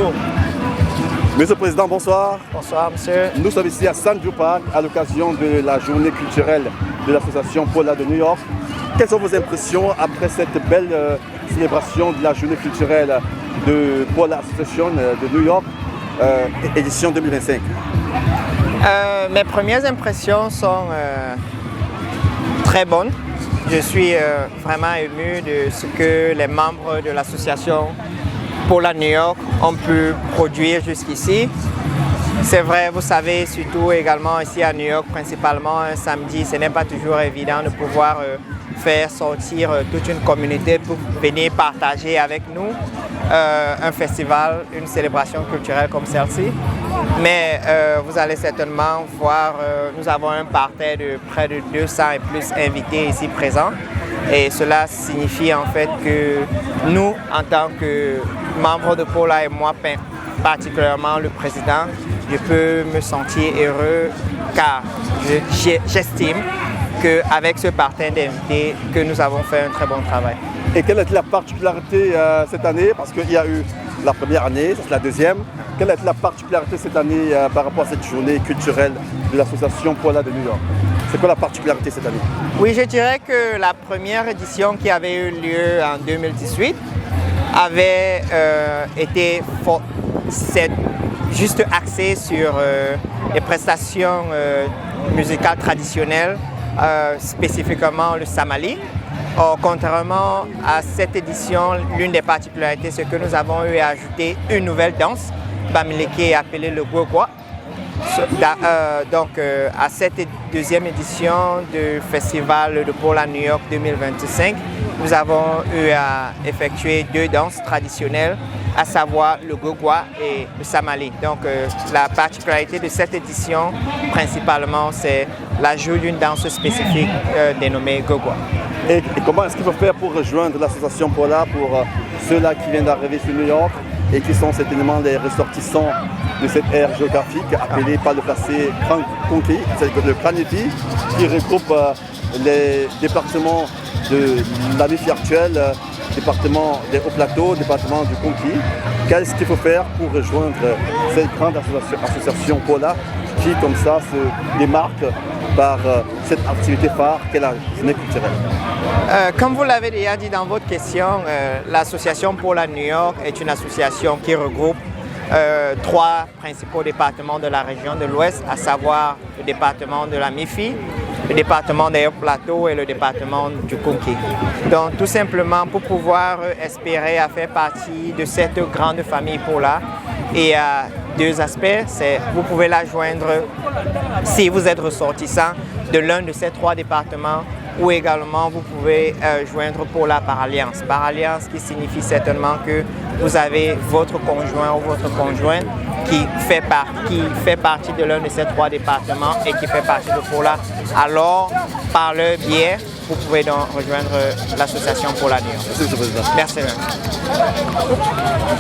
Bonjour. Monsieur le Président, bonsoir. Bonsoir, monsieur. Nous sommes ici à Sandview Park à l'occasion de la journée culturelle de l'association Paula de New York. Quelles sont vos impressions après cette belle célébration de la journée culturelle de Paula Association de New York, édition 2025? Mes premières impressions sont très bonnes. Je suis vraiment ému de ce que les membres de l'association Paula New York ont pu produire jusqu'ici. C'est vrai, vous savez, surtout également ici à New York, principalement un samedi, ce n'est pas toujours évident de pouvoir faire sortir toute une communauté pour venir partager avec nous un festival, une célébration culturelle comme celle-ci. Mais vous allez certainement voir, nous avons un parterre de près de 200 et plus invités ici présents. Et cela signifie en fait que nous, en tant que membres de Paula et moi, particulièrement le président, je peux me sentir heureux car j'estime qu'avec ce parterre d'invités, que nous avons fait un très bon travail. Et quelle est la particularité cette année? Parce qu'il y a eu la première année, c'est la deuxième. Quelle est la particularité cette année par rapport à cette journée culturelle de l'association Paula de New York? C'est quoi la particularité cette année? Oui, je dirais que la première édition qui avait eu lieu en 2018 avait été juste axée sur les prestations musicales traditionnelles, spécifiquement le Samali. Or, contrairement à cette édition, l'une des particularités, c'est que nous avons eu à ajouter une nouvelle danse, Bamileke, appelée le Gogwa. Donc, à cette deuxième édition du Festival de Paula New York 2025, nous avons eu à effectuer deux danses traditionnelles, à savoir le Gogwa et le Samali. Donc, la particularité de cette édition, principalement, c'est l'ajout d'une danse spécifique dénommée Gogwa. Et comment est-ce qu'il faut faire pour rejoindre l'association Paula pour ceux-là qui viennent d'arriver sur New York et qui sont certainement les ressortissants de cette aire géographique appelée par le passé Conquis, c'est le Craniti, qui regroupe les départements de la Mifi actuelle, département des Hauts-Plateaux, département du Conquis. Qu'est-ce qu'il faut faire pour rejoindre cette grande association Paula qui, comme ça, se démarque par cette activité phare qu'est la journée culturelle? Comme vous l'avez déjà dit dans votre question, l'association Paula New York est une association qui regroupe trois principaux départements de la région de l'Ouest, à savoir le département de la Mifi, le département des Hauts-Plateaux et le département du Conquis. Donc tout simplement pour pouvoir espérer à faire partie de cette grande famille Paula, il y a deux aspects, c'est vous pouvez la joindre si vous êtes ressortissant de l'un de ces trois départements ou également vous pouvez joindre Paula par alliance. Par alliance qui signifie certainement que vous avez votre conjoint ou votre conjointe qui fait partie de l'un de ces trois départements et qui fait partie de Paula. Alors, par leur biais, vous pouvez donc rejoindre l'association Paula New York. Merci, M. le Président. Merci.